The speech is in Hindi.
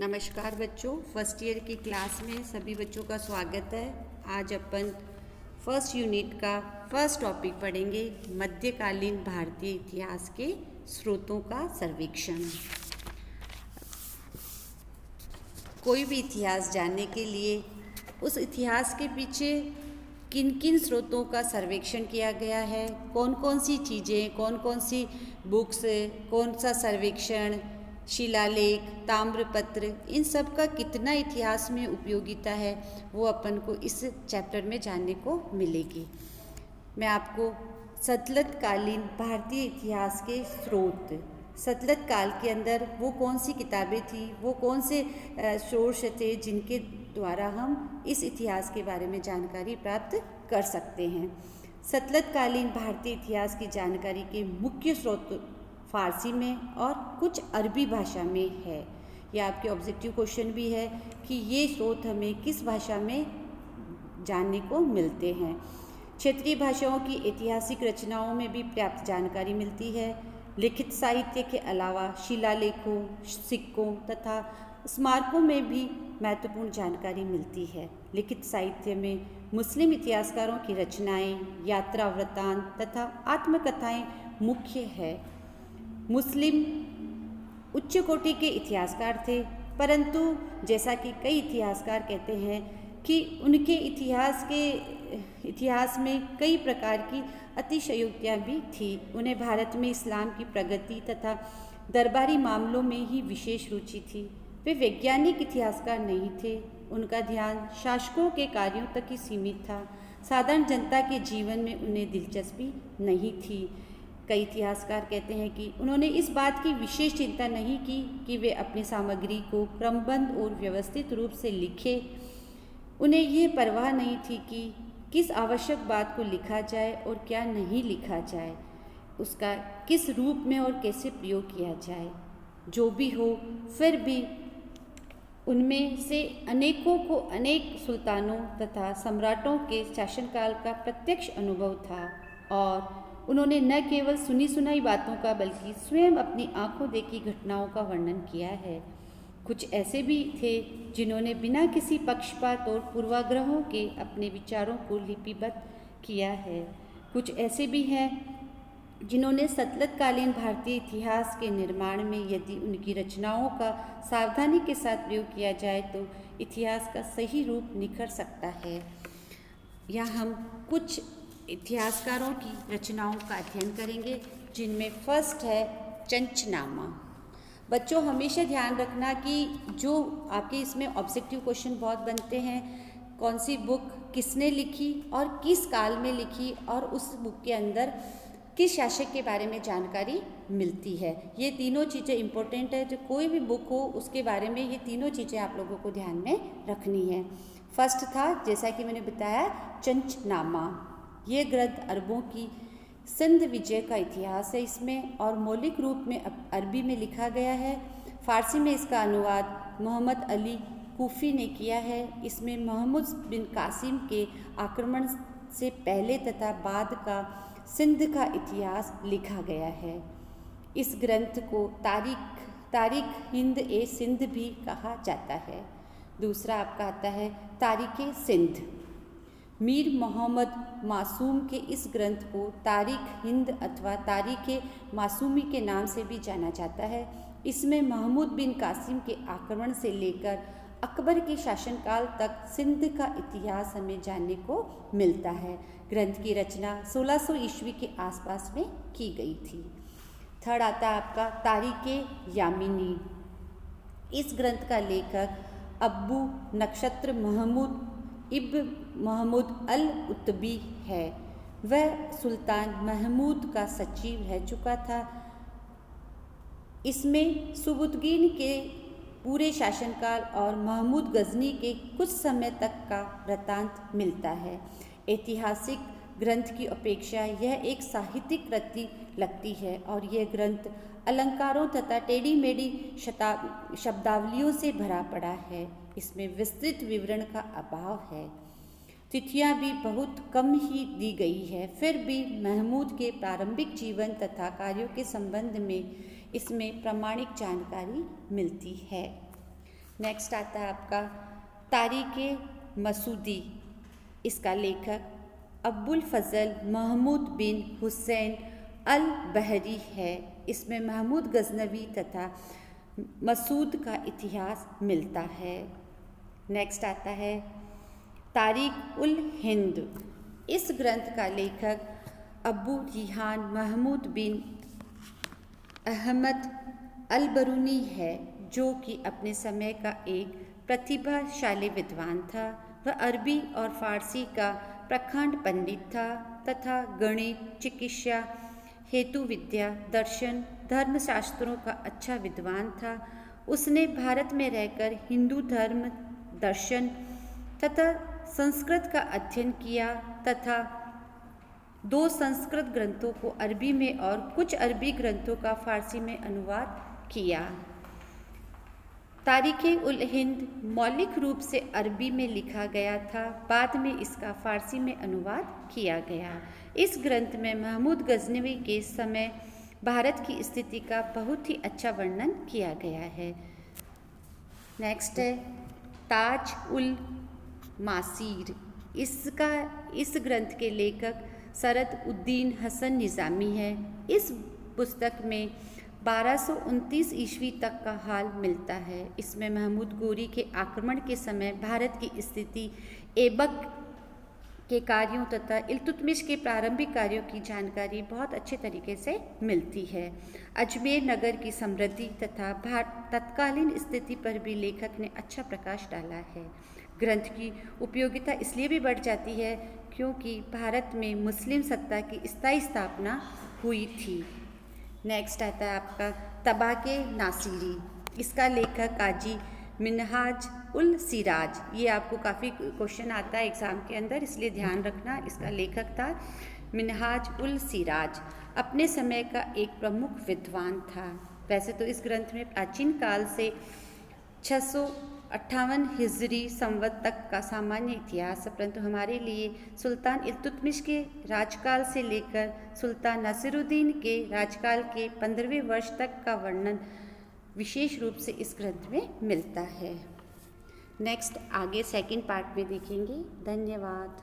नमस्कार बच्चों, फर्स्ट ईयर की क्लास में सभी बच्चों का स्वागत है। आज अपन फर्स्ट यूनिट का फर्स्ट टॉपिक पढ़ेंगे, मध्यकालीन भारतीय इतिहास के स्रोतों का सर्वेक्षण। कोई भी इतिहास जानने के लिए उस इतिहास के पीछे किन किन स्रोतों का सर्वेक्षण किया गया है, कौन कौन सी चीज़ें, कौन कौन सी बुक्स, कौन सा सर्वेक्षण, शिलालेख, ताम्रपत्र, इन सब का कितना इतिहास में उपयोगिता है, वो अपन को इस चैप्टर में जानने को मिलेगी। मैं आपको सतलज कालीन भारतीय इतिहास के स्रोत, सतलज काल के अंदर वो कौन सी किताबें थी, वो कौन से सोर्स थे जिनके द्वारा हम इस इतिहास के बारे में जानकारी प्राप्त कर सकते हैं। सतलज कालीन भारतीय इतिहास की जानकारी के मुख्य स्रोत फ़ारसी में और कुछ अरबी भाषा में है। यह आपके ऑब्जेक्टिव क्वेश्चन भी है कि ये स्रोत हमें किस भाषा में जानने को मिलते हैं। क्षेत्रीय भाषाओं की ऐतिहासिक रचनाओं में भी पर्याप्त जानकारी मिलती है। लिखित साहित्य के अलावा शिलालेखों, सिक्कों तथा स्मारकों में भी महत्वपूर्ण जानकारी मिलती है। लिखित साहित्य में मुस्लिम इतिहासकारों की रचनाएं, यात्रा वृत्तांत तथा आत्मकथाएं मुख्य है। मुस्लिम उच्च कोटि के इतिहासकार थे, परंतु जैसा कि कई इतिहासकार कहते हैं कि उनके इतिहास में कई प्रकार की अतिशयोक्तियाँ भी थी। उन्हें भारत में इस्लाम की प्रगति तथा दरबारी मामलों में ही विशेष रुचि थी। वे वैज्ञानिक इतिहासकार नहीं थे। उनका ध्यान शासकों के कार्यों तक ही सीमित था। साधारण जनता के जीवन में उन्हें दिलचस्पी नहीं थी। कई इतिहासकार कहते हैं कि उन्होंने इस बात की विशेष चिंता नहीं की कि वे अपनी सामग्री को क्रमबद्ध और व्यवस्थित रूप से लिखें। उन्हें ये परवाह नहीं थी कि किस आवश्यक बात को लिखा जाए और क्या नहीं लिखा जाए, उसका किस रूप में और कैसे प्रयोग किया जाए। जो भी हो, फिर भी उनमें से अनेकों को अनेक सुल्तानों तथा सम्राटों के शासनकाल का प्रत्यक्ष अनुभव था और उन्होंने न केवल सुनी सुनाई बातों का बल्कि स्वयं अपनी आंखों देखी घटनाओं का वर्णन किया है। कुछ ऐसे भी थे जिन्होंने बिना किसी पक्षपात और पूर्वाग्रहों के अपने विचारों को लिपिबद्ध किया है। कुछ ऐसे भी हैं जिन्होंने सतलज कालीन भारतीय इतिहास के निर्माण में यदि उनकी रचनाओं का सावधानी के साथ प्रयोग किया जाए तो इतिहास का सही रूप निखर सकता है। यहाँ हम कुछ इतिहासकारों की रचनाओं का अध्ययन करेंगे, जिनमें फर्स्ट है चंचनामा। बच्चों, हमेशा ध्यान रखना कि जो आपके इसमें ऑब्जेक्टिव क्वेश्चन बहुत बनते हैं, कौन सी बुक किसने लिखी और किस काल में लिखी और उस बुक के अंदर किस शासक के बारे में जानकारी मिलती है। ये तीनों चीज़ें इम्पोर्टेंट है। जो कोई भी बुक हो उसके बारे में ये तीनों चीज़ें आप लोगों को ध्यान में रखनी है। फर्स्ट था, जैसा कि मैंने बताया, चंचनामा। ये ग्रंथ अरबों की सिंध विजय का इतिहास है इसमें और मौलिक रूप में अरबी में लिखा गया है। फ़ारसी में इसका अनुवाद मोहम्मद अली कूफ़ी ने किया है। इसमें महमूद बिन कासिम के आक्रमण से पहले तथा बाद का सिंध का इतिहास लिखा गया है। इस ग्रंथ को तारीख हिंद ए सिंध भी कहा जाता है। दूसरा आपका आता है तारीख़ सिंध। मीर मोहम्मद मासूम के इस ग्रंथ को तारीख़ हिंद अथवा तारीख़ मासूमी के नाम से भी जाना जाता है। इसमें महमूद बिन कासिम के आक्रमण से लेकर अकबर के शासनकाल तक सिंध का इतिहास हमें जानने को मिलता है। ग्रंथ की रचना 1600 ईस्वी के आसपास में की गई थी। थर्ड आता है आपका तारीख़ यामीनी। इस ग्रंथ का लेखक अब्बू नक्षत्र महमूद इब्न महमूद अल उत्बी है। वह सुल्तान महमूद का सचिव रह चुका था। इसमें सुबुतगीन के पूरे शासनकाल और महमूद गजनी के कुछ समय तक का वृत्तांत मिलता है। ऐतिहासिक ग्रंथ की अपेक्षा यह एक साहित्यिक कृति लगती है और यह ग्रंथ अलंकारों तथा टेढ़ी मेढ़ी शब्दावलियों से भरा पड़ा है। इसमें विस्तृत विवरण का अभाव है। तिथियां भी बहुत कम ही दी गई है। फिर भी महमूद के प्रारंभिक जीवन तथा कार्यों के संबंध में इसमें प्रामाणिक जानकारी मिलती है। नेक्स्ट आता है आपका तारीख मसूदी। इसका लेखक अब्बुल फजल महमूद बिन हुसैन अल बहरी है। इसमें महमूद गजनवी तथा मसूद का इतिहास मिलता है। नेक्स्ट आता है तारीख उल हिंद। इस ग्रंथ का लेखक अबू रिहान महमूद बिन अहमद अल बरूनी है, जो कि अपने समय का एक प्रतिभाशाली विद्वान था। वह अरबी और फारसी का प्रखंड पंडित था तथा गणित, चिकित्सा, हेतु विद्या, दर्शन, धर्मशास्त्रों का अच्छा विद्वान था। उसने भारत में रहकर हिंदू धर्म, दर्शन तथा संस्कृत का अध्ययन किया तथा 2 संस्कृत ग्रंथों को अरबी में और कुछ अरबी ग्रंथों का फारसी में अनुवाद किया। तारीख़-उल-हिंद मौलिक रूप से अरबी में लिखा गया था, बाद में इसका फारसी में अनुवाद किया गया। इस ग्रंथ में महमूद गजनवी के समय भारत की स्थिति का बहुत ही अच्छा वर्णन किया गया है। नेक्स्ट है ताज उल मासीर। इस ग्रंथ के लेखक सरद उद्दीन हसन निज़ामी है। इस पुस्तक में 1229 ईस्वी तक का हाल मिलता है। इसमें महमूद गोरी के आक्रमण के समय भारत की स्थिति, ऐबक के कार्यों तथा इल्तुतमिश के प्रारंभिक कार्यों की जानकारी बहुत अच्छे तरीके से मिलती है। अजमेर नगर की समृद्धि तथा तत्कालीन स्थिति पर भी लेखक ने अच्छा प्रकाश डाला है। ग्रंथ की उपयोगिता इसलिए भी बढ़ जाती है क्योंकि भारत में मुस्लिम सत्ता की स्थायी स्थापना हुई थी। नेक्स्ट आता है आपका तबाके नासिरी। इसका लेखक काजी मिनहाज उल सिराज। ये आपको काफ़ी क्वेश्चन आता है एग्ज़ाम के अंदर, इसलिए ध्यान रखना। इसका लेखक था मिनहाज उल सिराज। अपने समय का एक प्रमुख विद्वान था। वैसे तो इस ग्रंथ में प्राचीन काल से 658 हिजरी संवत तक का सामान्य इतिहास है, परंतु हमारे लिए सुल्तान इल्तुतमिश के राजकाल से लेकर सुल्तान नासिरुद्दीन के राजकाल के 15वें वर्ष तक का वर्णन विशेष रूप से इस ग्रंथ में मिलता है। नेक्स्ट आगे सेकंड पार्ट में देखेंगे। धन्यवाद।